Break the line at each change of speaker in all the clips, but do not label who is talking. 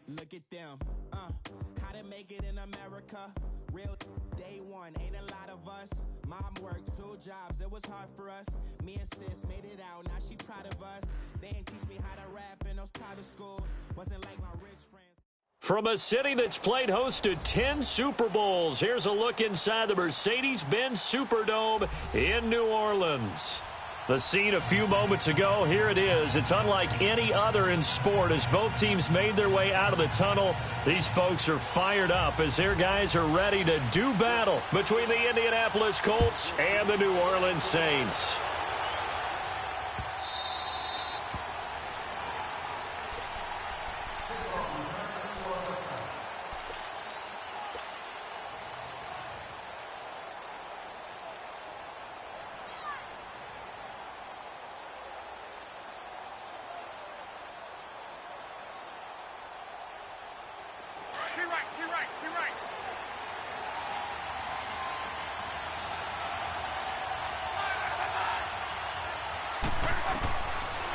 Look at them, how to make it in America. Real day one, ain't a lot of us. Mom worked 2 jobs, it was hard for us. Me and sis made it out, now she proud of us. They ain't teach me how to rap in those private schools. Wasn't like my rich friends.
From a city that's played host to 10 Super Bowls, here's a look inside the Mercedes-Benz Superdome in New Orleans. The scene a few moments ago, here it is. It's unlike any other in sport as both teams made their way out of the tunnel. These folks are fired up as their guys are ready to do battle between the Indianapolis Colts and the New Orleans Saints.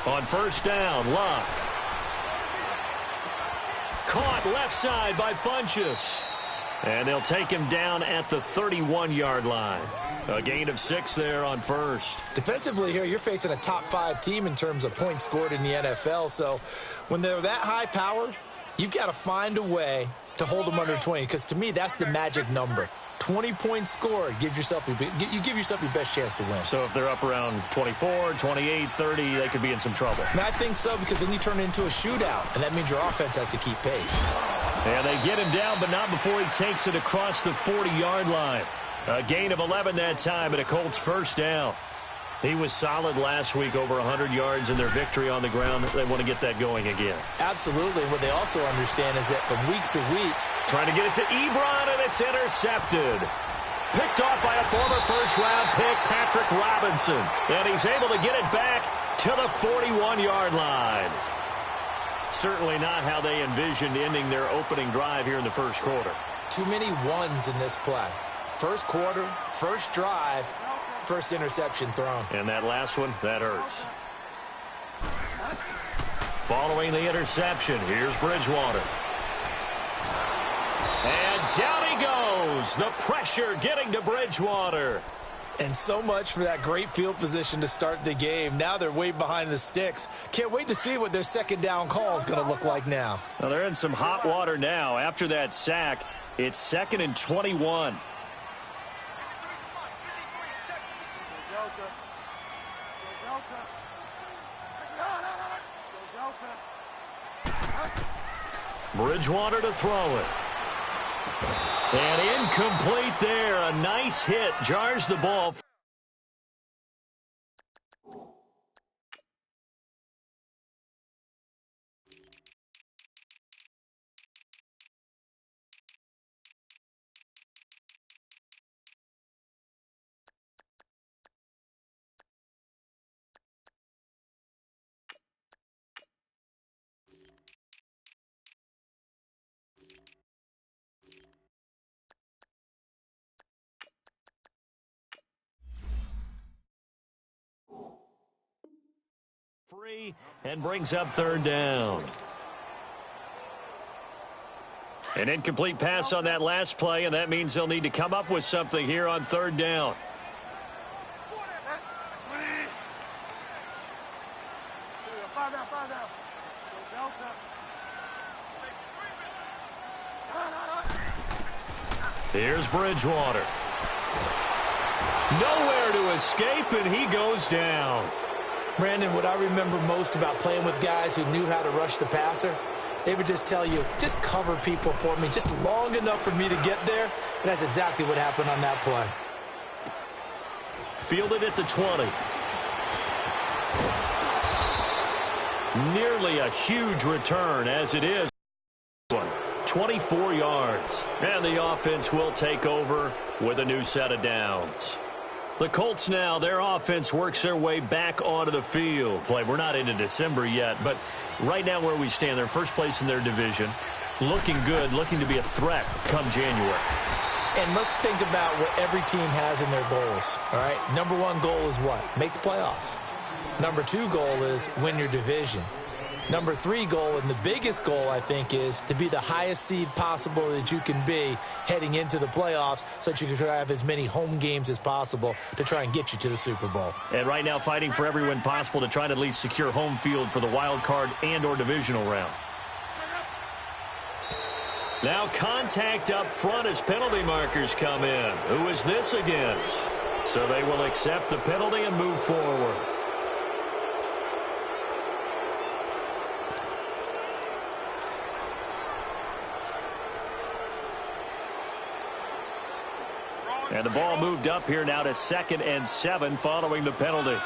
On first down, Luck. Caught left side by Funchess. And they'll take him down at the 31-yard line. A gain of 6 there on first.
Defensively here, you're facing a top 5 team in terms of points scored in the NFL. So when they're that high-powered, you've got to find a way to hold them under 20. Because to me, that's the magic number. 20 points scored, you give yourself your best chance to win.
So if they're up around 24, 28, 30, they could be in some trouble.
And I think so, because then you turn it into a shootout, and that means your offense has to keep pace.
And they get him down, but not before he takes it across the 40-yard line. A gain of 11 that time, and a Colts first down. He was solid last week, over 100 yards in their victory on the ground. They want to get that going again.
Absolutely. What they also understand is that from week to week,
trying to get it to Ebron, and it's intercepted. Picked off by a former first-round pick, Patrick Robinson. And he's able to get it back to the 41-yard line. Certainly not how they envisioned ending their opening drive here in the first quarter.
Too many ones in this play. First quarter, first drive, first interception thrown.
And that last one, that hurts. Following the interception, here's Bridgewater. And down he goes. The pressure getting to Bridgewater.
And so much for that great field position to start the game. Now they're way behind the sticks. Can't wait to see what their second down call is going to look like now.
Well, they're in some hot water now. After that sack, it's 2nd and 21. Bridgewater to throw it. And incomplete there. A nice hit. Jars the ball. Free and brings up third down. An incomplete pass on that last play, and that means they'll need to come up with something here on third down. Here's Bridgewater. Nowhere to escape, and he goes down.
Brandon, what I remember most about playing with guys who knew how to rush the passer, they would just tell you, just cover people for me, just long enough for me to get there. And that's exactly what happened on that play.
Fielded at the 20. Nearly a huge return as it is. 24 yards. And the offense will take over with a new set of downs. The Colts now, their offense works their way back onto the field. We're not into December yet, but right now where we stand, they're first place in their division. Looking good, looking to be a threat come January.
And let's think about what every team has in their goals, all right? Number 1 goal is what? Make the playoffs. Number 2 goal is win your division. Number 3 goal, and the biggest goal, I think, is to be the highest seed possible that you can be heading into the playoffs so that you can try to have as many home games as possible to try and get you to the Super Bowl.
And right now fighting for every win possible to try to at least secure home field for the wild card and or divisional round. Now contact up front as penalty markers come in. Who is this against? So they will accept the penalty and move forward. And the ball moved up here now to 2nd and 7 following the penalty.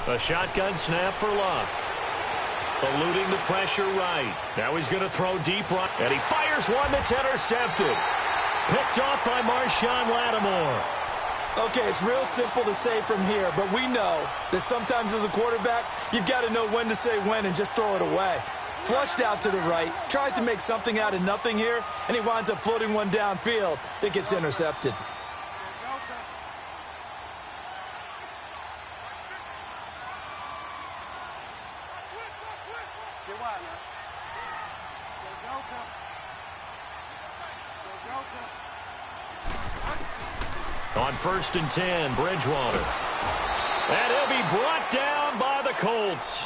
A shotgun snap for Luck. Eluding the pressure right. Now he's going to throw deep right. And he fires one that's intercepted. Picked off by Marshawn Lattimore.
Okay, it's real simple to say from here, but we know that sometimes as a quarterback, you've got to know when to say when and just throw it away. Flushed out to the right, tries to make something out of nothing here, and he winds up floating one downfield that gets intercepted.
On 1st and 10, Bridgewater. And he'll be brought down by the Colts.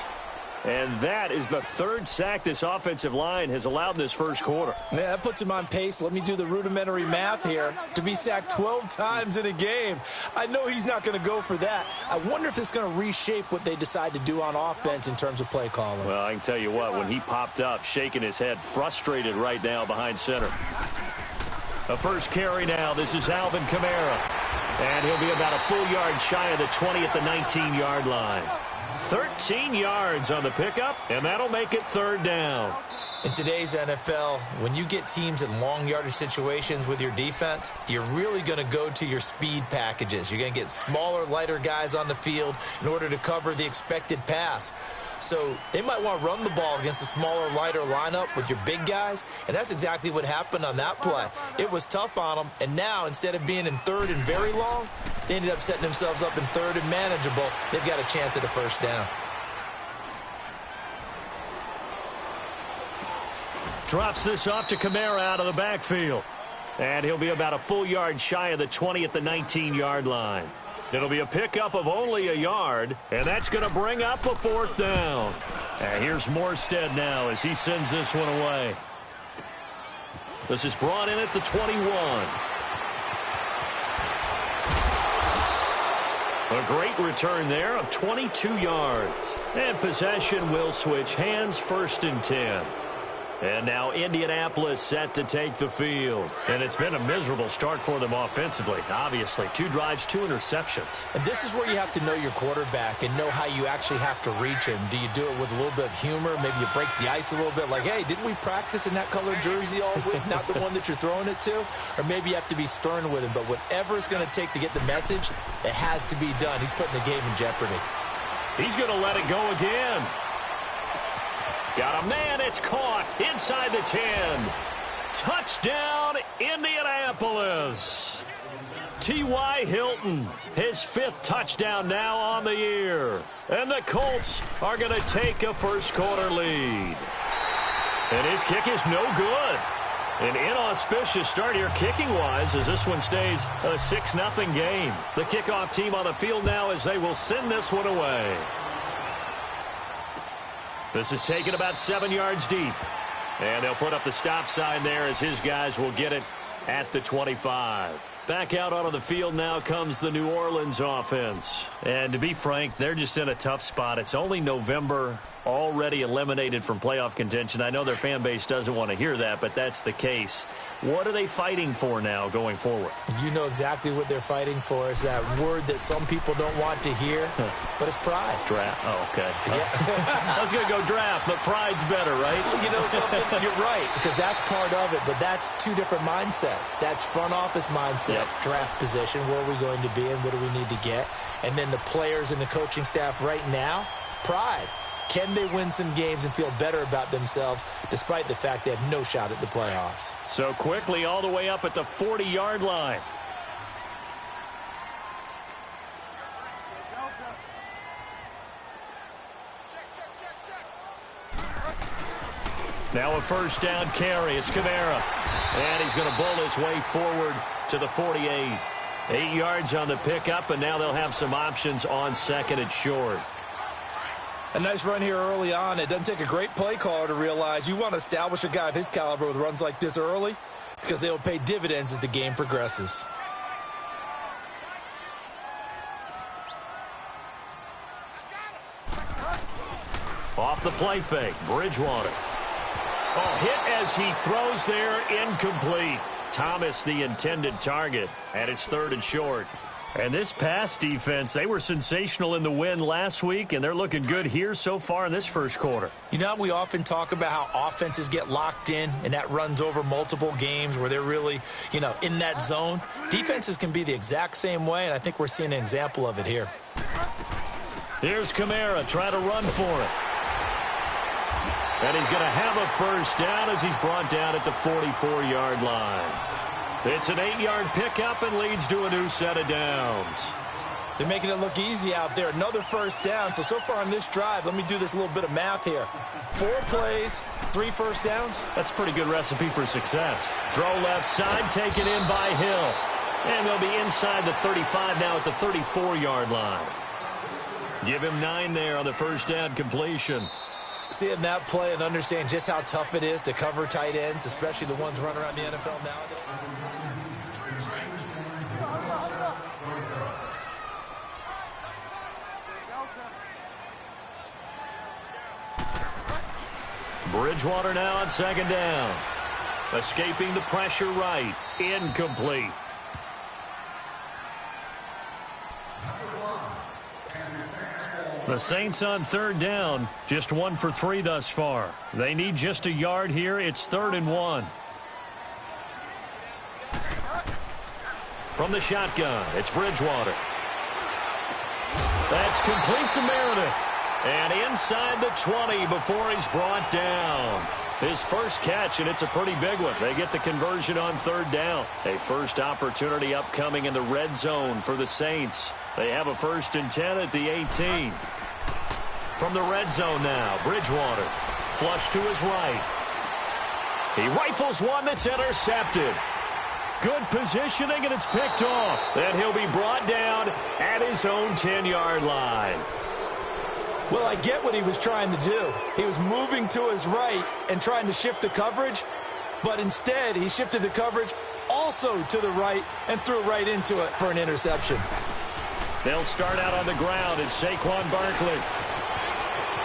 And that is the 3rd sack this offensive line has allowed in this first quarter.
Yeah, that puts him on pace. Let me do the rudimentary math here. To be sacked 12 times in a game. I know he's not going to go for that. I wonder if it's going to reshape what they decide to do on offense in terms of play calling.
Well, I can tell you what, when he popped up, shaking his head, frustrated right now behind center. The first carry now. This is Alvin Kamara. And he'll be about a full yard shy of the 20 at the 19-yard line. 13 yards on the pickup, and that'll make it 3rd down.
In today's NFL, when you get teams in long yardage situations with your defense, you're really going to go to your speed packages. You're going to get smaller, lighter guys on the field in order to cover the expected pass. So they might want to run the ball against a smaller, lighter lineup with your big guys, and that's exactly what happened on that play. It was tough on them, and now instead of being in 3rd and very long, they ended up setting themselves up in 3rd and manageable. They've got a chance at a 1st down.
Drops this off to Kamara out of the backfield. And he'll be about a full yard shy of the 20 at the 19-yard line. It'll be a pickup of only a yard, and that's going to bring up a 4th down. And here's Morstead now as he sends this one away. This is brought in at the 21. A great return there of 22 yards. And possession will switch hands, 1st and 10. And now Indianapolis set to take the field. And it's been a miserable start for them offensively. Obviously, 2 drives, 2 interceptions.
And this is where you have to know your quarterback and know how you actually have to reach him. Do you do it with a little bit of humor? Maybe you break the ice a little bit like, hey, didn't we practice in that colored jersey all week, not the one that you're throwing it to? Or maybe you have to be stern with him. But whatever it's going to take to get the message, it has to be done. He's putting the game in jeopardy.
He's going to let it go again. Got a man, it's caught inside the 10. Touchdown, Indianapolis. T.Y. Hilton, his 5th touchdown now on the year. And the Colts are going to take a first quarter lead. And his kick is no good. An inauspicious start here kicking-wise as this one stays a 6-0 game. The kickoff team on the field now as they will send this one away. This is taken about 7 yards deep. And they'll put up the stop sign there as his guys will get it at the 25. Back out onto the field now comes the New Orleans offense. And to be frank, they're just in a tough spot. It's only November, already eliminated from playoff contention. I know their fan base doesn't want to hear that, but that's the case. What are they fighting for now going forward?
You know exactly what they're fighting for. Is that word that some people don't want to hear, but it's pride.
Draft. Oh, okay.
Yeah.
I was going to go draft, but pride's better, right?
You know something? You're right, because that's part of it, but that's 2 different mindsets. That's front office mindset, draft position, where are we going to be and what do we need to get? And then the players and the coaching staff right now, pride. Can they win some games and feel better about themselves despite the fact they have no shot at the playoffs?
So quickly all the way up at the 40-yard line. Now a first down carry. It's Kamara. And he's going to bowl his way forward to the 48. 8 yards on the pickup, and now they'll have some options on second and short.
A nice run here early on. It doesn't take a great play caller to realize you want to establish a guy of his caliber with runs like this early because they will pay dividends as the game progresses.
Off the play fake, Bridgewater. Oh, hit as he throws there, incomplete. Thomas the intended target, and it's third and short. And this pass defense, they were sensational in the win last week, and they're looking good here so far in this first quarter.
You know, we often talk about how offenses get locked in, and that runs over multiple games where they're really, in that zone. Defenses can be the exact same way, and I think we're seeing an example of it here.
Here's Kamara trying to run for it. And he's going to have a first down as he's brought down at the 44-yard line. It's an 8-yard pickup and leads to a new set of downs.
They're making it look easy out there. Another first down. So far on this drive, let me do this little bit of math here. 4 plays, 3 first downs.
That's a pretty good recipe for success. Throw left side, taken in by Hill. And they'll be inside the 35 now at the 34-yard line. Give him 9 there on the first down completion.
Seeing that play and understand just how tough it is to cover tight ends, especially the ones running around the NFL nowadays.
Bridgewater now on second down. Escaping the pressure right. Incomplete. The Saints on third down, just 1 for 3 thus far. They need just a yard here. It's 3rd and 1. From the shotgun, it's Bridgewater. That's complete to Meredith. And inside the 20 before he's brought down. His first catch, and it's a pretty big one. They get the conversion on third down. A first opportunity upcoming in the red zone for the Saints. They have a 1st and 10 at the 18. From the red zone now, Bridgewater. Flush to his right. He rifles one that's intercepted. Good positioning, and it's picked off. Then he'll be brought down at his own 10-yard line.
Well, I get what he was trying to do. He was moving to his right and trying to shift the coverage, but instead he shifted the coverage also to the right and threw right into it for an interception.
They'll start out on the ground. It's Saquon Barkley.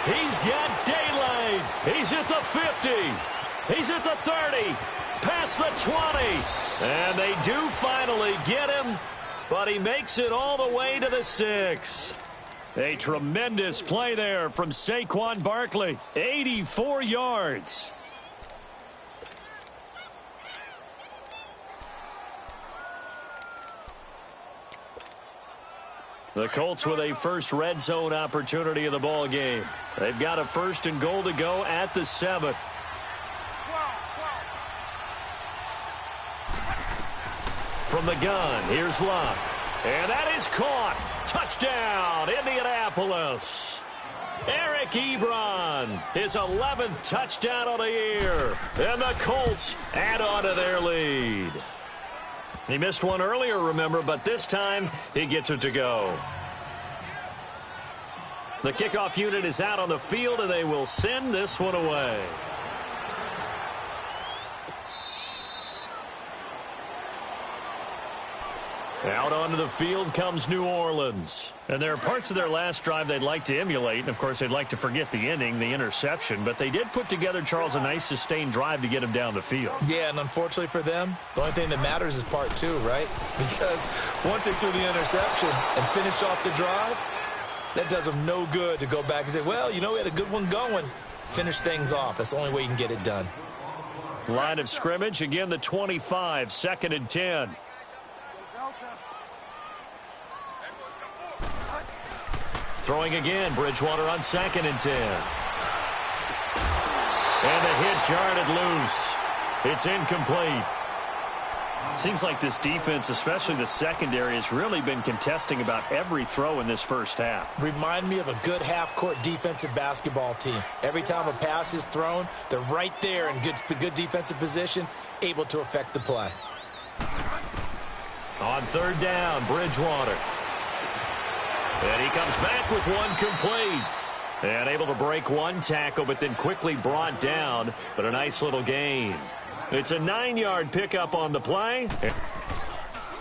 He's got daylight. He's at the 50. He's at the 30. Past the 20. And they do finally get him, but he makes it all the way to the 6. A tremendous play there from Saquon Barkley. 84 yards. The Colts with a first red zone opportunity of the ball game. They've got a 1st and goal to go at the 7. From the gun, here's Luck. And that is caught. Touchdown, Indianapolis. Eric Ebron, his 11th touchdown of the year. And the Colts add on to their lead. He missed one earlier, remember, but this time he gets it to go. The kickoff unit is out on the field, and they will send this one away. Out onto the field comes New Orleans. And there are parts of their last drive they'd like to emulate. And, of course, they'd like to forget the inning, the interception. But they did put together, Charles, a nice sustained drive to get him down the field.
Yeah, and unfortunately for them, the only thing that matters is part 2, right? Because once they threw the interception and finished off the drive, that does them no good to go back and say, well, we had a good one going. Finish things off. That's the only way you can get it done.
Line of scrimmage, again, the 25, 2nd and 10. Throwing again, Bridgewater on 2nd and 10. And the hit jarred it loose. It's incomplete. Seems like this defense, especially the secondary, has really been contesting about every throw in this first half.
Remind me of a good half-court defensive basketball team. Every time a pass is thrown, they're right there in good defensive position, able to affect the play.
On third down, Bridgewater. And he comes back with one complete. And able to break one tackle, but then quickly brought down. But a nice little gain. It's a 9-yard pickup on the play.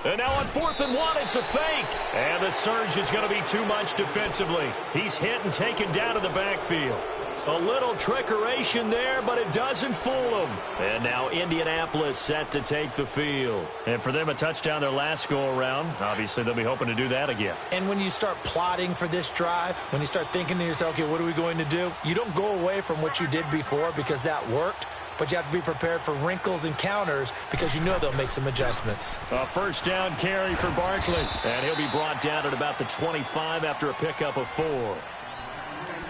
And now on 4th and 1, it's a fake. And the surge is going to be too much defensively. He's hit and taken down to the backfield. A little trickeration there, but it doesn't fool him. And now Indianapolis set to take the field. And for them, a touchdown their last go-around. Obviously, they'll be hoping to do that again.
And when you start plotting for this drive, when you start thinking to yourself, okay, what are we going to do? You don't go away from what you did before because that worked. But you have to be prepared for wrinkles and counters because you know they'll make some adjustments.
A first down carry for Barkley. And he'll be brought down at about the 25 after a pickup of 4.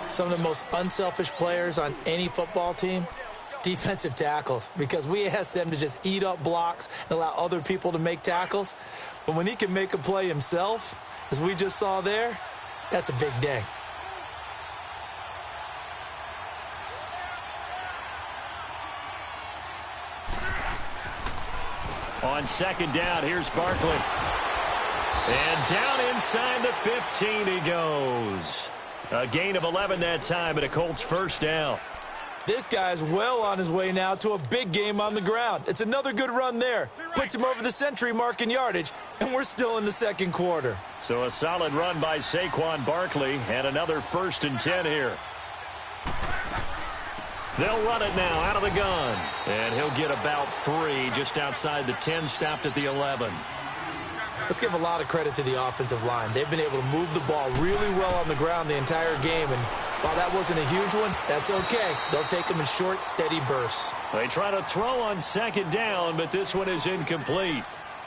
Some of the most unselfish players on any football team, defensive tackles, because we ask them to just eat up blocks and allow other people to make tackles. But when he can make a play himself, as we just saw there, that's a big day.
On second down, here's Barkley. And down inside the 15 he goes. A gain of 11 that time, and a Colts first down.
This guy's well on his way now to a big game on the ground. It's another good run there. Puts him over the century mark in yardage, and we're still in the second quarter.
So a solid run by Saquon Barkley, and another 1st and 10 here. They'll run it now out of the gun. And he'll get about 3 just outside the 10, stopped at the 11.
Let's give a lot of credit to the offensive line. They've been able to move the ball really well on the ground the entire game. And while that wasn't a huge one, that's okay. They'll take them in short, steady bursts.
They try to throw on second down, but this one is incomplete.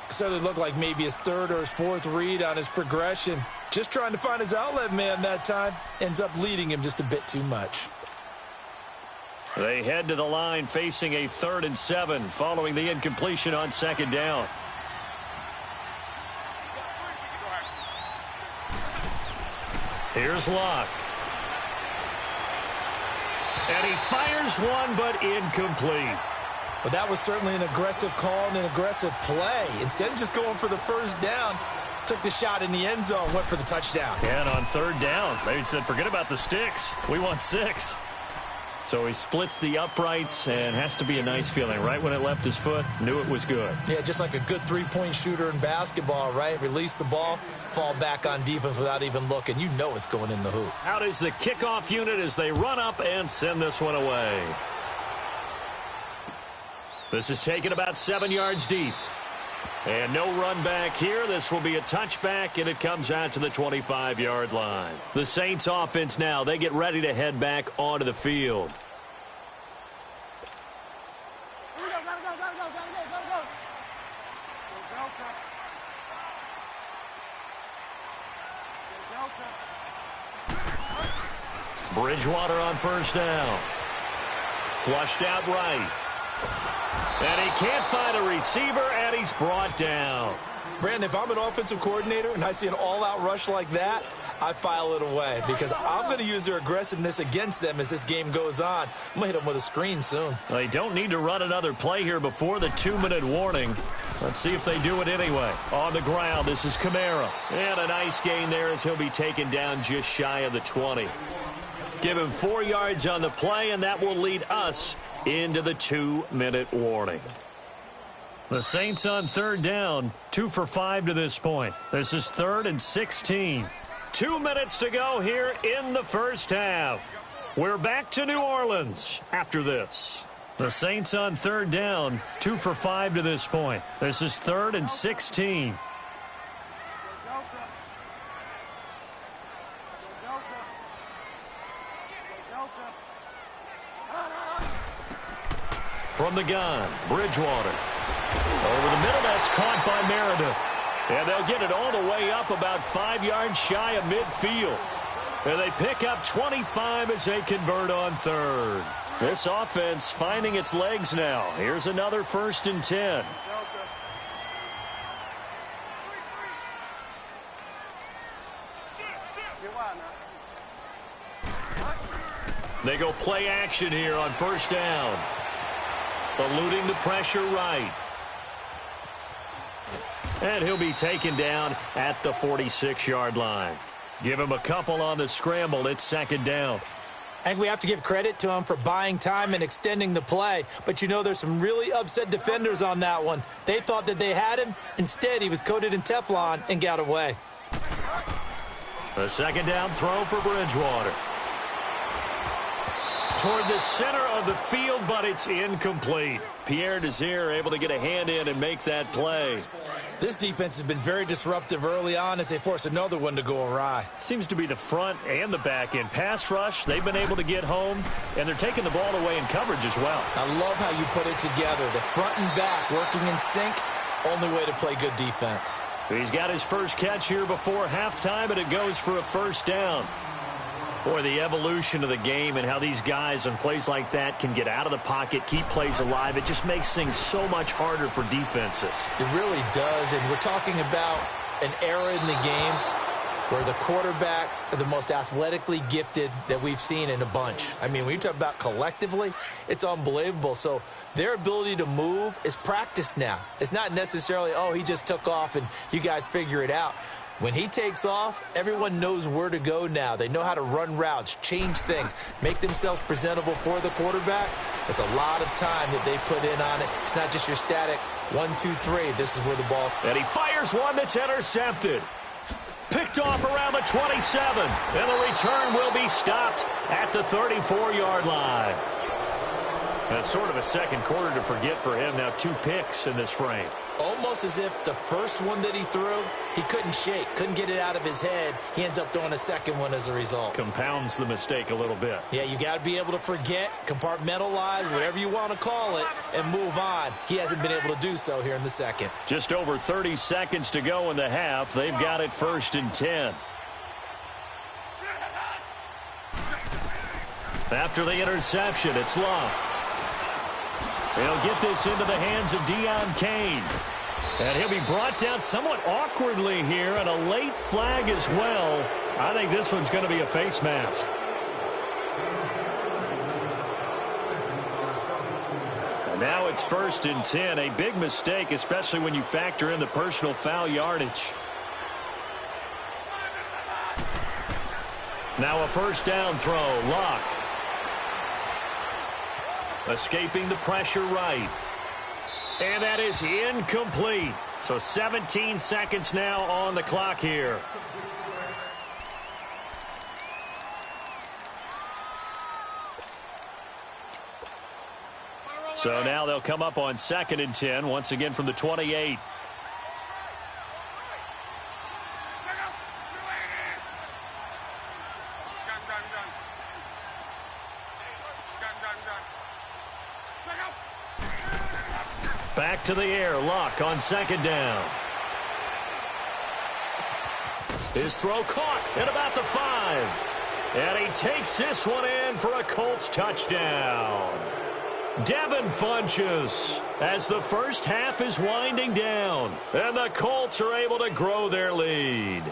Certainly looked like maybe his 3rd or his 4th read on his progression. Just trying to find his outlet man that time. Ends up leading him just a bit too much.
They head to the line facing a 3rd and 7 following the incompletion on second down. Here's Locke. And he fires one, but incomplete.
Well, that was certainly an aggressive call and an aggressive play. Instead of just going for the first down, took the shot in the end zone, went for the touchdown.
And on third down, they said, forget about the sticks. We want 6. So he splits the uprights, and has to be a nice feeling. Right when it left his foot, knew it was good.
Yeah, just like a good three-point shooter in basketball, right? Release the ball, fall back on defense without even looking. You know it's going in the hoop.
Out is the kickoff unit as they run up and send this one away. This is taken about 7 yards deep. And no run back here. This will be a touchback, and it comes out to the 25-yard line. The Saints offense now, they get ready to head back onto the field. Bridgewater on first down. Flushed out right. And he can't find a receiver, and he's brought down.
Brandon, if I'm an offensive coordinator and I see an all-out rush like that, I file it away because I'm going to use their aggressiveness against them as this game goes on. I'm going to hit them with a screen soon.
They don't need to run another play here before the 2-minute warning. Let's see if they do it anyway. On the ground, this is Kamara. And a nice gain there as he'll be taken down just shy of the 20. Give him 4 yards on the play, and that will lead us into the 2-minute warning. The Saints on third down, 2 for 5 to this point. This is 3rd and 16. 2 minutes to go here in the first half. We're back to New Orleans after this. The Saints on third down, 2 for 5 to this point. This is 3rd and 16. From the gun, Bridgewater. Over the middle, that's caught by Meredith. And they'll get it all the way up about 5 yards shy of midfield. And they pick up 25 as they convert on third. This offense finding its legs now. Here's another 1st and 10. They go play action here on first down. Eluding the pressure right. And he'll be taken down at the 46-yard line. Give him a couple on the scramble. It's second down.
I think we have to give credit to him for buying time and extending the play. But, you know, there's some really upset defenders on that one. They thought that they had him. Instead, he was coated in Teflon and got away.
A second down throw for Bridgewater. Toward the center of the field, but it's incomplete. Pierre Desir able to get a hand in and make that play.
This defense has been very disruptive early on as they force another one to go awry.
Seems to be the front and the back end. Pass rush, they've been able to get home, and they're taking the ball away in coverage as well.
I love how you put it together. The front and back working in sync, only way to play good defense.
He's got his first catch here before halftime, and it goes for a first down. Boy, the evolution of the game and how these guys on plays like that can get out of the pocket, keep plays alive, it just makes things so much harder for defenses.
It really does, and we're talking about an era in the game where the quarterbacks are the most athletically gifted that we've seen in a bunch. I mean, when you talk about collectively, it's unbelievable. So their ability to move is practiced now. It's not necessarily, oh, he just took off and you guys figure it out. When he takes off, everyone knows where to go now. They know how to run routes, change things, make themselves presentable for the quarterback. It's a lot of time that they put in on it. It's not just your static 1, 2, 3. This is where the ball.
And he fires one that's intercepted. Picked off around the 27. And the return will be stopped at the 34-yard line. That's sort of a second quarter to forget for him. Now 2 picks in this frame.
Almost as if the first one that he threw, he couldn't shake, couldn't get it out of his head. He ends up throwing a second one as a result.
Compounds the mistake a little bit.
Yeah, you got to be able to forget, compartmentalize, whatever you want to call it, and move on. He hasn't been able to do so here in the second.
Just over 30 seconds to go in the half. They've got it 1st and 10. After the interception, it's Love. He'll get this into the hands of Deion Kane. And he'll be brought down somewhat awkwardly here, and a late flag as well. I think this one's going to be a face mask. And now it's 1st and 10. A big mistake, especially when you factor in the personal foul yardage. Now a first down throw. Locke. Escaping the pressure right. And that is incomplete. So 17 seconds now on the clock here. So now they'll come up on 2nd and 10, once again from the 28. Back to the air. Luck on 2nd down. His throw caught at about the 5. And he takes this one in for a Colts touchdown. Devin Funchess as the first half is winding down. And the Colts are able to grow their lead.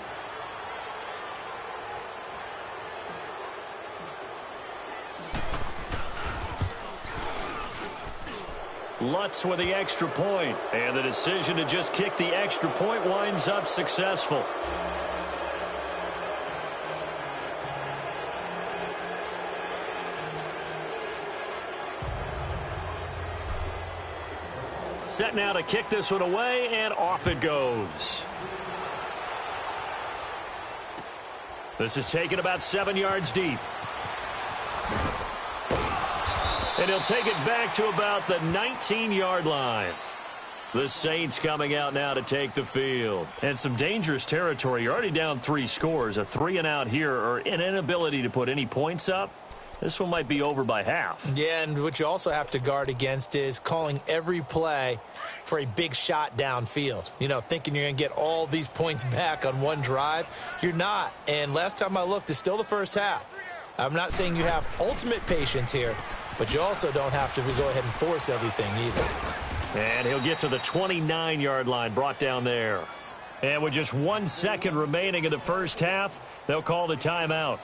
Lutz with the extra point, and the decision to just kick the extra point winds up successful. Set now to kick this one away, and off it goes. This is taken about 7 yards deep. And he'll take it back to about the 19-yard line. The Saints coming out now to take the field. And some dangerous territory. You're already down 3 scores. A 3-and-out here, or an inability to put any points up. This one might be over by half.
Yeah, and what you also have to guard against is calling every play for a big shot downfield. You know, thinking you're going to get all these points back on one drive. You're not. And last time I looked, it's still the first half. I'm not saying you have ultimate patience here, but you also don't have to go ahead and force everything either.
And he'll get to the 29-yard line, brought down there. And with just 1 second remaining in the first half, they'll call the timeout.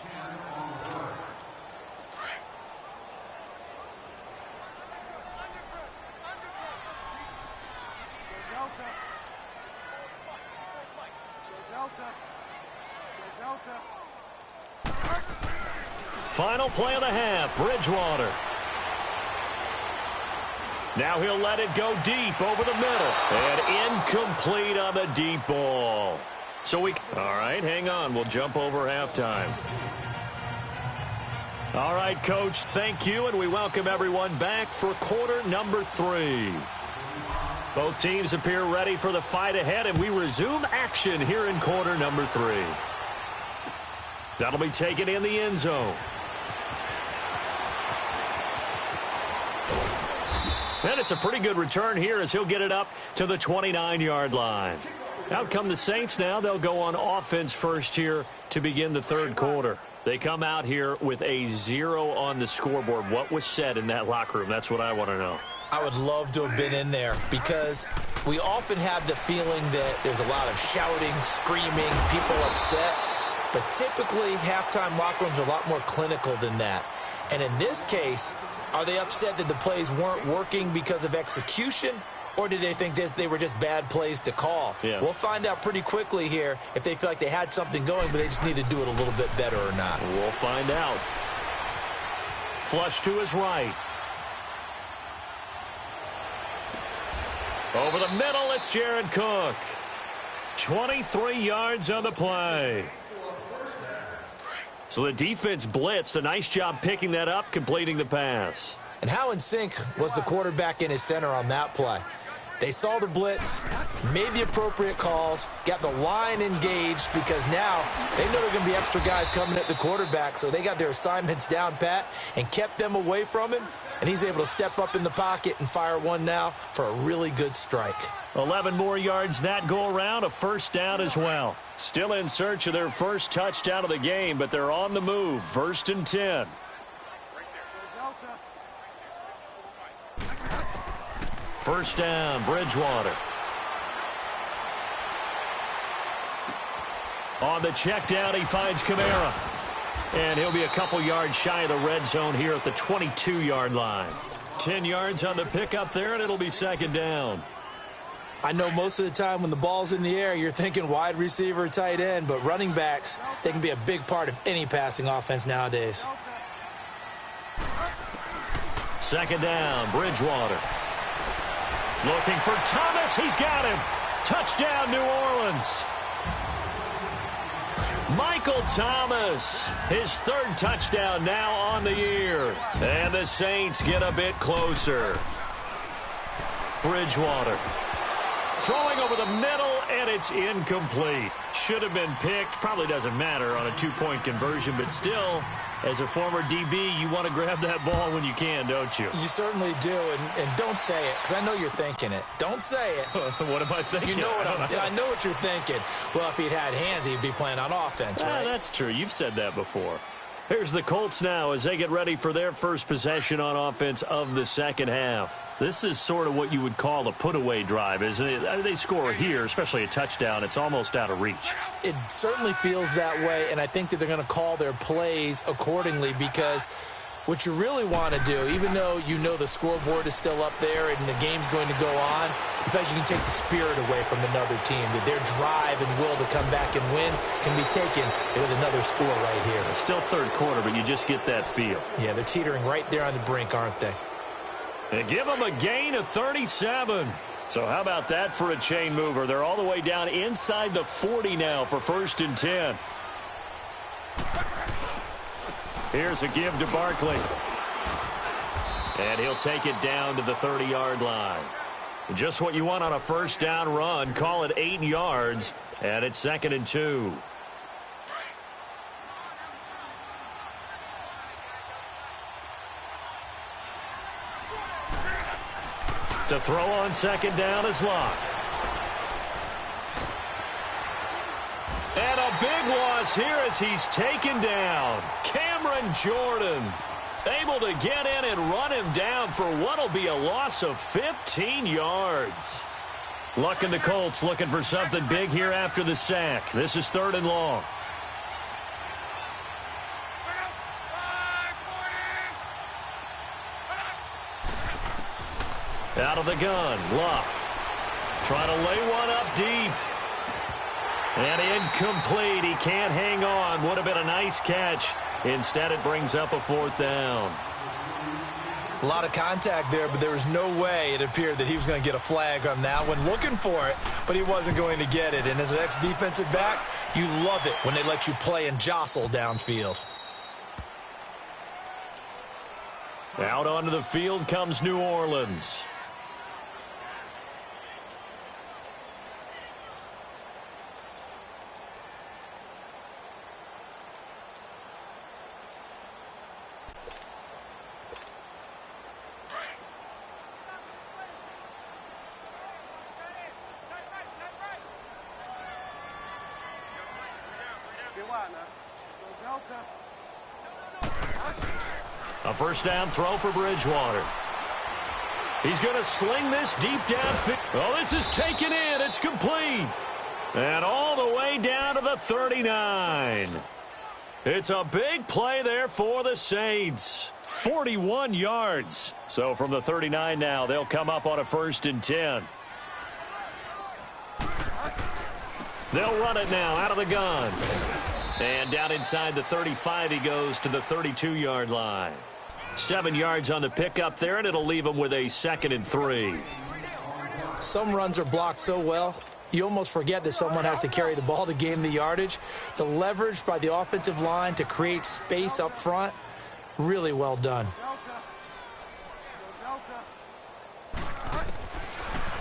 Final play of the half, Bridgewater. Now he'll let it go deep over the middle. And incomplete on the deep ball. All right, hang on. We'll jump over halftime. All right, Coach, thank you, and we welcome everyone back for quarter number 3. Both teams appear ready for the fight ahead, and we resume action here in quarter number 3. That'll be taken in the end zone. And it's a pretty good return here as he'll get it up to the 29-yard line. Out come the Saints now. They'll go on offense first here to begin the third quarter. They come out here with a 0 on the scoreboard. What was said in that locker room? That's what I want to know.
I would love to have been in there because we often have the feeling that there's a lot of shouting, screaming, people upset. But typically, halftime locker rooms are a lot more clinical than that. And in this case, are they upset that the plays weren't working because of execution, or did they think they were just bad plays to call?
Yeah.
We'll find out pretty quickly here if they feel like they had something going, but they just need to do it a little bit better or not.
We'll find out. Flush to his right. Over the middle, it's Jared Cook. 23 yards on the play. So the defense blitzed. A nice job picking that up, completing the pass.
And how in sync was the quarterback in his center on that play? They saw the blitz, made the appropriate calls, got the line engaged because now they know there are going to be extra guys coming at the quarterback, so they got their assignments down pat and kept them away from him, and he's able to step up in the pocket and fire one now for a really good strike.
11 more yards that go around, a first down as well. Still in search of their first touchdown of the game, but they're on the move. 1st and 10. First down, Bridgewater. On the check down, he finds Kamara. And he'll be a couple yards shy of the red zone here at the 22-yard line. 10 yards on the pickup there, and it'll be second down.
I know most of the time when the ball's in the air, you're thinking wide receiver, tight end, but running backs, they can be a big part of any passing offense nowadays.
Second down, Bridgewater. Looking for Thomas. He's got him. Touchdown, New Orleans. Michael Thomas, his third touchdown now on the year. And the Saints get a bit closer. Bridgewater. Throwing over the middle, and it's incomplete. Should have been picked. Probably doesn't matter on a two-point conversion, but still, as a former DB, you want to grab that ball when you can, don't you?
You certainly do, and don't say it, because I know you're thinking it. Don't say it.
What am I thinking?
You know what I know what you're thinking. Well, if he'd had hands, he'd be playing on offense, right?
That's true. You've said that before. Here's the Colts now as they get ready for their first possession on offense of the second half. This is sort of what you would call a put-away drive, isn't it? They score here, especially a touchdown. It's almost out of reach.
It certainly feels that way, and I think that they're going to call their plays accordingly because what you really want to do, even though you know the scoreboard is still up there and the game's going to go on, you feel like you can take the spirit away from another team, that their drive and will to come back and win can be taken with another score right here.
It's still third quarter, but you just get that feel.
Yeah, they're teetering right there on the brink, aren't they?
They give them a gain of 37. So how about that for a chain mover? They're all the way down inside the 40 now for 1st and 10. Here's a give to Barkley. And he'll take it down to the 30-yard line. Just what you want on a first down run. Call it 8 yards, and it's 2nd and 2. To throw on second down is Locke. And a big loss here as he's taken down. Cameron Jordan able to get in and run him down for what will be a loss of 15 yards. Luck and the Colts looking for something big here after the sack. This is 3rd and long. Out of the gun, Luck. Trying to lay one up deep. And incomplete. He can't hang on. Would have been a nice catch. Instead, it brings up a 4th down.
A lot of contact there, but there was no way it appeared that he was going to get a flag on that one. Looking for it, but he wasn't going to get it. And as an ex-defensive back, you love it when they let you play and jostle downfield.
Out onto the field comes New Orleans. A 1st down throw for Bridgewater. He's going to sling this deep downfield. Oh, this is taken in. It's complete. And all the way down to the 39. It's a big play there for the Saints. 41 yards. So from the 39 now, they'll come up on a 1st and 10. They'll run it now out of the gun. And down inside the 35, he goes to the 32-yard line. 7 yards on the pickup there, and it'll leave him with a 2nd and 3.
Some runs are blocked so well, you almost forget that someone has to carry the ball to gain the yardage. The leverage by the offensive line to create space up front, really well done.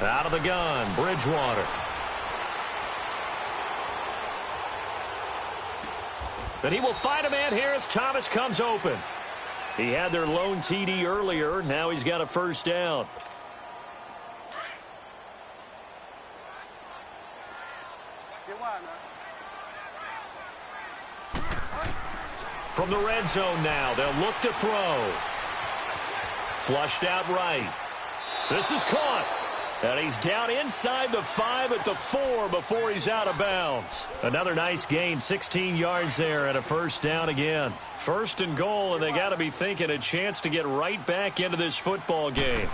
Out of the gun, Bridgewater. But he will find a man here as Thomas comes open. He had their lone TD earlier. Now he's got a 1st down. From the red zone now, they'll look to throw. Flushed out right. This is caught. And he's down inside the 5 at the 4 before he's out of bounds. Another nice gain, 16 yards there and a 1st down again. 1st and goal, and they got to be thinking a chance to get right back into this football game.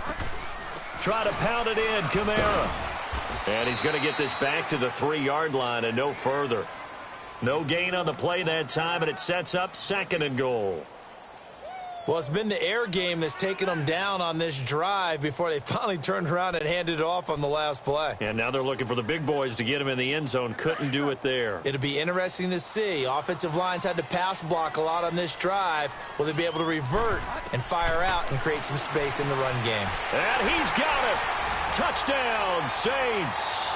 Try to pound it in, Kamara. And he's going to get this back to the 3-yard line and no further. No gain on the play that time, and it sets up 2nd and goal.
Well, it's been the air game that's taken them down on this drive before they finally turned around and handed it off on the last play.
And now they're looking for the big boys to get him in the end zone. Couldn't do it there.
It'll be interesting to see. Offensive lines had to pass block a lot on this drive. Will they be able to revert and fire out and create some space in the run game?
And he's got it. Touchdown, Saints.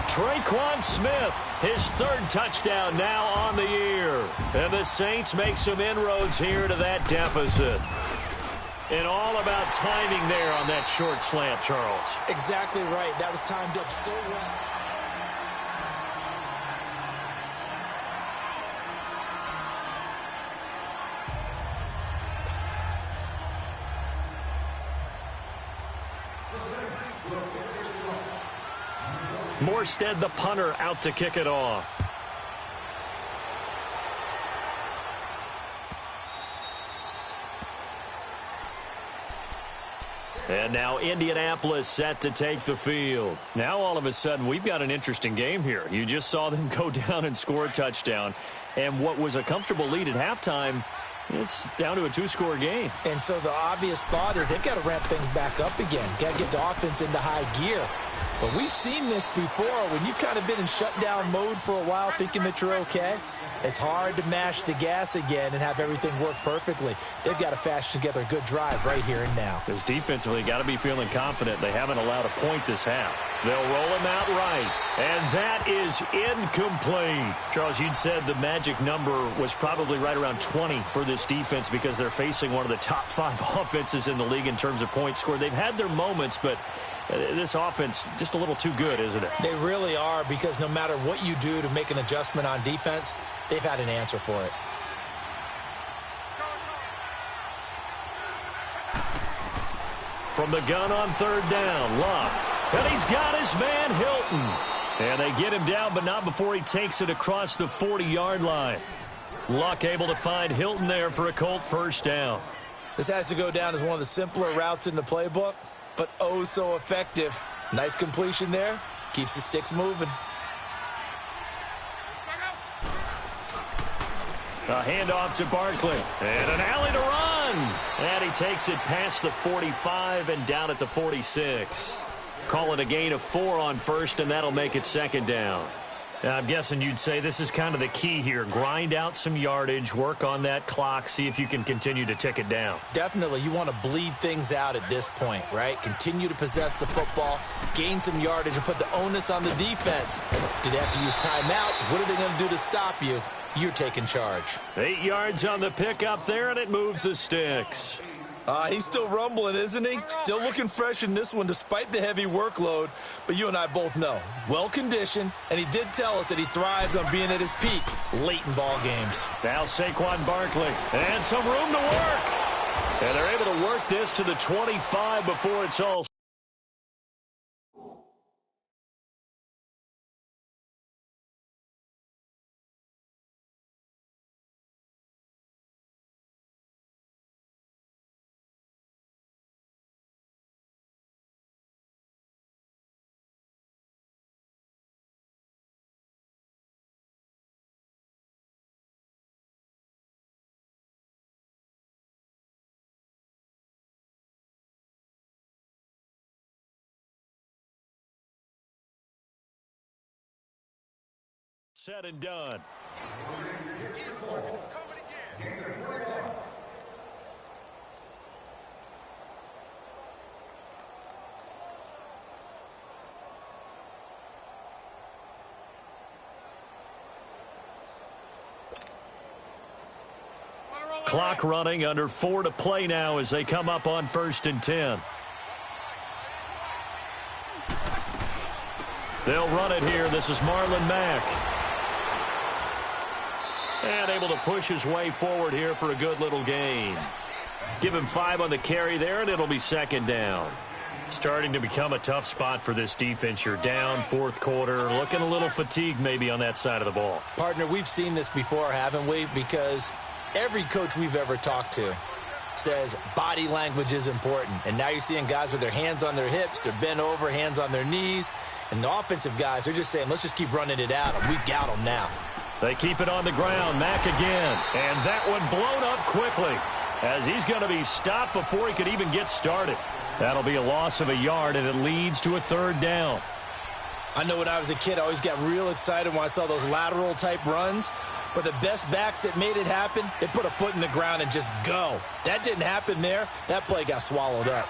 Traquan Smith, his 3rd touchdown now on the year. And the Saints make some inroads here to that deficit. And all about timing there on that short slant, Charles.
Exactly right. That was timed up so well.
Morstead, the punter, out to kick it off. And now Indianapolis set to take the field. Now all of a sudden we've got an interesting game here. You just saw them go down and score a touchdown. And what was a comfortable lead at halftime, it's down to a 2-score game.
And so the obvious thought is they've got to ramp things back up again. Got to get the offense into high gear. But we've seen this before when you've kind of been in shutdown mode for a while thinking that you're okay. It's hard to mash the gas again and have everything work perfectly. They've got to fashion together a good drive right here and now.
Because defensively, got to be feeling confident. They haven't allowed a point this half. They'll roll him out right. And that is incomplete. Charles, you'd said the magic number was probably right around 20 for this defense because they're facing one of the top 5 offenses in the league in terms of points scored. They've had their moments, but this offense just a little too good, isn't it?
They really are, because no matter what you do to make an adjustment on defense, they've had an answer for it.
From the gun on 3rd down, Luck. And he's got his man Hilton. And they get him down, but not before he takes it across the 40-yard line. Luck able to find Hilton there for a Colt first down.
This has to go down as one of the simpler routes in the playbook, but oh so effective. Nice completion there. Keeps the sticks moving.
A handoff to Barkley. And an alley to run. And he takes it past the 45 and down at the 46. Call it a gain of 4 on first, and that'll make it second down. I'm guessing you'd say this is kind of the key here. Grind out some yardage, work on that clock, see if you can continue to tick it down.
Definitely. You want to bleed things out at this point, right? Continue to possess the football, gain some yardage, and put the onus on the defense. Do they have to use timeouts? What are they going to do to stop you? You're taking charge.
8 yards on the pickup there, and it moves the sticks.
He's still rumbling, isn't he? Still looking fresh in this one despite the heavy workload. But you and I both know, well-conditioned, and he did tell us that he thrives on being at his peak late in ball games.
Now Saquon Barkley, and some room to work. And they're able to work this to the 25 before it's all. Said and done. Clock running, under 4 to play now as they come up on 1st and 10. They'll run it here. This is Marlon Mack. And able to push his way forward here for a good little gain. Give him 5 on the carry there, and it'll be second down. Starting to become a tough spot for this defense. You're down, 4th quarter, looking a little fatigued maybe on that side of the ball.
Partner, we've seen this before, haven't we? Because every coach we've ever talked to says body language is important. And now you're seeing guys with their hands on their hips, they're bent over, hands on their knees. And the offensive guys, they're just saying, let's just keep running it out. We've got them now.
They keep it on the ground. Mack again. And that one blown up quickly as he's going to be stopped before he could even get started. That'll be a loss of a yard, and it leads to a 3rd down.
I know when I was a kid, I always got real excited when I saw those lateral-type runs. But the best backs that made it happen, they put a foot in the ground and just go. That didn't happen there. That play got swallowed up.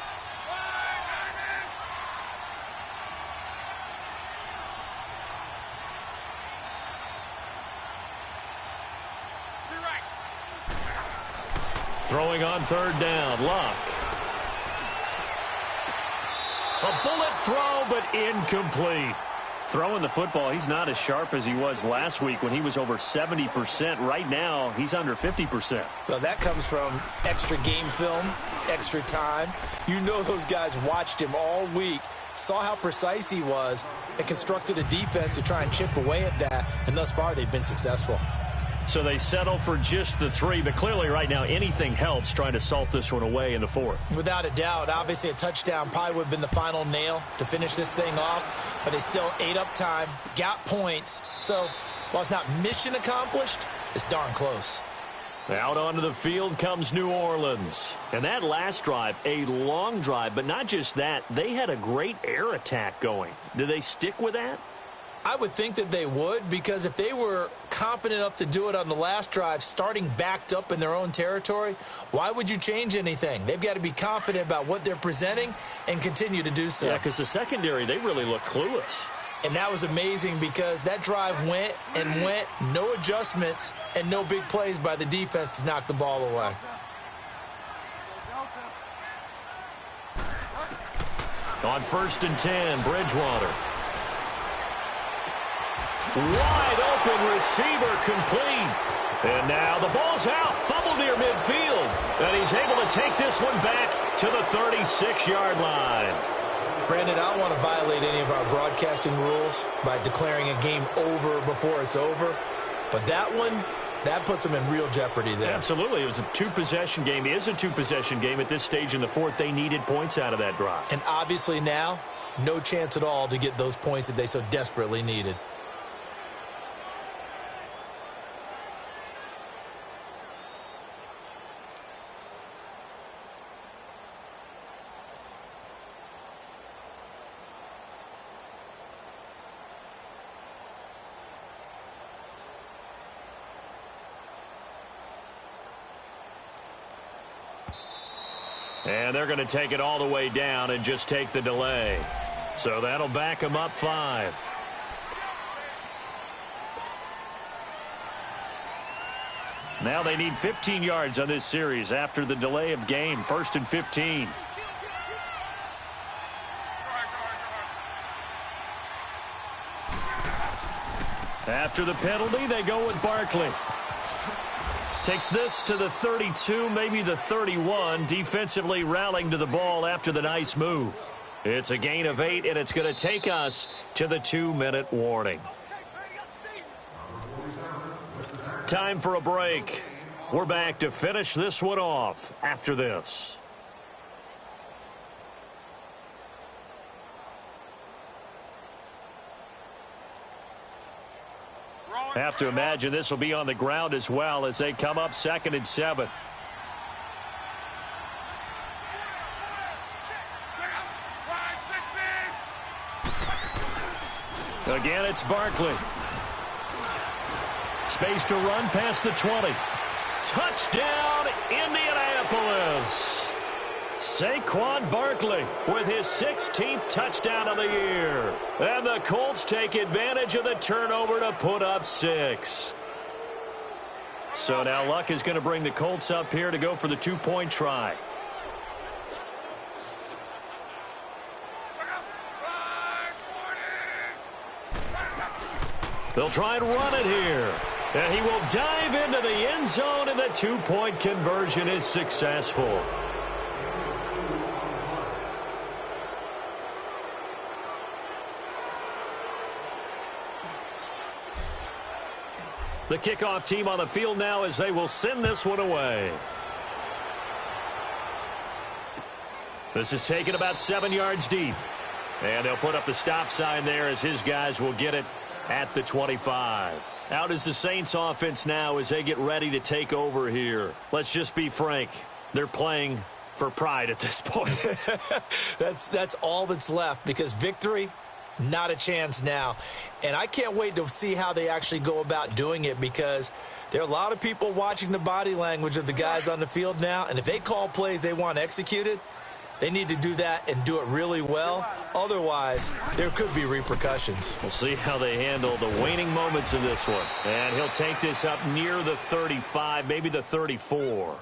Throwing on 3rd down, Luck. A bullet throw, but incomplete. Throwing the football, he's not as sharp as he was last week when he was over 70%. Right now, he's under 50%.
Well, that comes from extra game film, extra time. You know those guys watched him all week, saw how precise he was, and constructed a defense to try and chip away at that. And thus far, they've been successful.
So they settle for just the 3, but clearly right now anything helps trying to salt this one away in the 4th.
Without a doubt. Obviously a touchdown probably would have been the final nail to finish this thing off, but they still ate up time, got points. So while it's not mission accomplished, it's darn close.
Out onto the field comes New Orleans. And that last drive, a long drive, but not just that, they had a great air attack going. Do they stick with that?
I would think that they would, because if they were confident enough to do it on the last drive, starting backed up in their own territory, why would you change anything? They've got to be confident about what they're presenting and continue to do so.
Yeah, because the secondary, they really look clueless.
And that was amazing because that drive went and went, no adjustments and no big plays by the defense to knock the ball away.
On 1st and 10, Bridgewater. Wide open receiver complete. And now the ball's out. Fumble near midfield. And he's able to take this one back to the 36-yard line.
Brandon, I don't want to violate any of our broadcasting rules by declaring a game over before it's over, but that one, that puts them in real jeopardy there.
Absolutely. It was a two-possession game. It is a two-possession game at this stage in the fourth. They needed points out of that drive.
And obviously now, no chance at all to get those points that they so desperately needed.
And they're going to take it all the way down and just take the delay. So that'll back them up 5. Now they need 15 yards on this series after the delay of game. 1st and 15. After the penalty, they go with Barkley. Takes this to the 32, maybe the 31, defensively rallying to the ball after the nice move. It's a gain of 8, and it's going to take us to the 2-minute warning. Time for a break. We're back to finish this one off after this. Have to imagine this will be on the ground as well as they come up 2nd and 7. Again, it's Barkley. Space to run past the 20. Touchdown, Indianapolis. Saquon Barkley with his 16th touchdown of the year. And the Colts take advantage of the turnover to put up 6. So now Luck is going to bring the Colts up here to go for the 2-point try. They'll try and run it here. And he will dive into the end zone, and the 2-point conversion is successful. The kickoff team on the field now as they will send this one away. This is taken about 7 yards deep. And they'll put up the stop sign there as his guys will get it at the 25. Out is the Saints offense now as they get ready to take over here. Let's just be frank. They're playing for pride at this point.
That's all that's left because victory, not a chance now. And I can't wait to see how they actually go about doing it because there are a lot of people watching the body language of the guys on the field now. And if they call plays they want executed, they need to do that and do it really well. Otherwise, there could be repercussions.
We'll see how they handle the waning moments of this one. And he'll take this up near the 35, maybe the 34.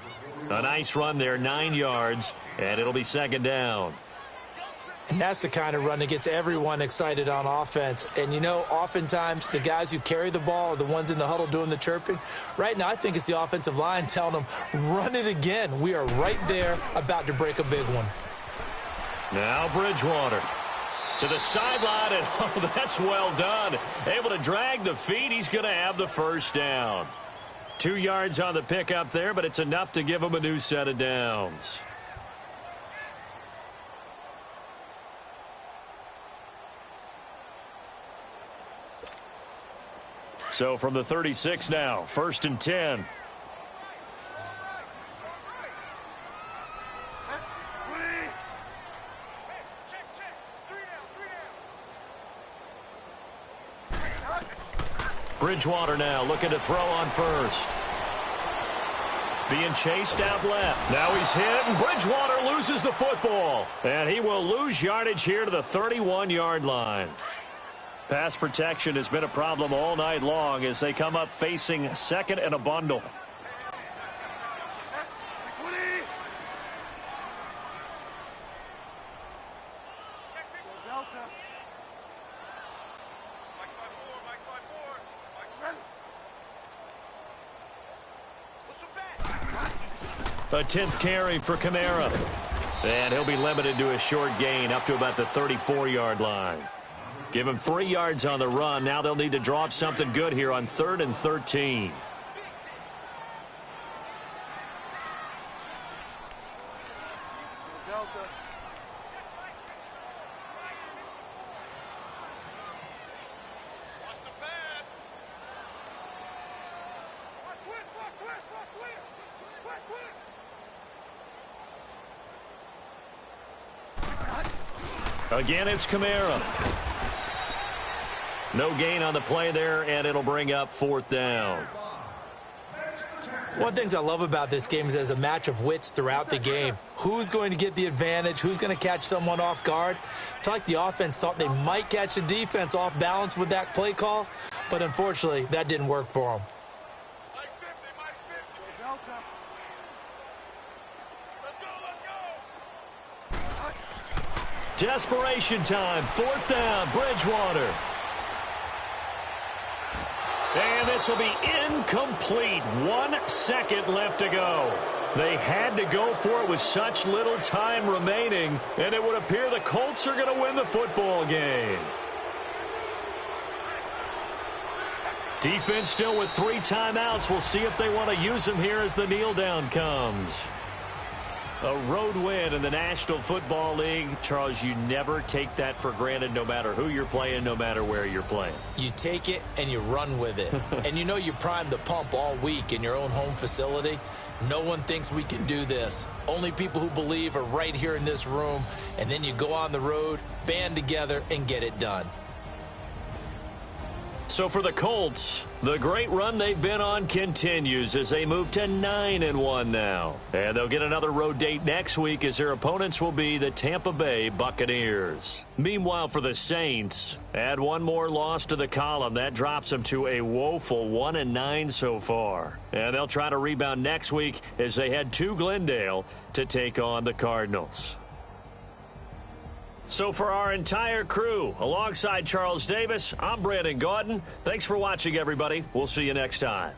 A nice run there, 9 yards, and it'll be 2nd down.
And that's the kind of run that gets everyone excited on offense. And, you know, oftentimes the guys who carry the ball are the ones in the huddle doing the chirping. Right now, I think it's the offensive line telling them, run it again. We are right there about to break a big one.
Now Bridgewater to the sideline, and oh, that's well done. Able to drag the feet. He's going to have the 1st down. 2 yards on the pickup there, but it's enough to give him a new set of downs. So from the 36 now, 1st and 10. Bridgewater now looking to throw on 1st. Being chased out left. Now he's hit, and Bridgewater loses the football. And he will lose yardage here to the 31-yard line. Pass protection has been a problem all night long as they come up facing 2nd and a bundle. A 10th carry for Kamara. And he'll be limited to a short gain up to about the 34-yard line. Give him 3 yards on the run. Now they'll need to draw up something good here on 3rd and 13. Again, it's Kamara. No gain on the play there, and it'll bring up 4th down.
One of the things I love about this game is there's a match of wits throughout the game. Who's going to get the advantage? Who's going to catch someone off guard? I feel like the offense thought they might catch the defense off balance with that play call, but unfortunately, that didn't work for them.
Desperation time, 4th down, Bridgewater. And this will be incomplete. 1 second left to go. They had to go for it with such little time remaining, and it would appear the Colts are going to win the football game. Defense still with 3 timeouts. We'll see if they want to use them here as the kneel down comes. A road win in the National Football League. Charles, you never take that for granted no matter who you're playing, no matter where you're playing.
You take it and you run with it. And you know you primed the pump all week in your own home facility. No one thinks we can do this. Only people who believe are right here in this room. And then you go on the road, band together, and get it done.
So for the Colts, the great run they've been on continues as they move to 9-1 now. And they'll get another road date next week as their opponents will be the Tampa Bay Buccaneers. Meanwhile, for the Saints, add one more loss to the column. That drops them to a woeful 1-9 so far. And they'll try to rebound next week as they head to Glendale to take on the Cardinals. So for our entire crew, alongside Charles Davis, I'm Brandon Gaudin. Thanks for watching, everybody. We'll see you next time.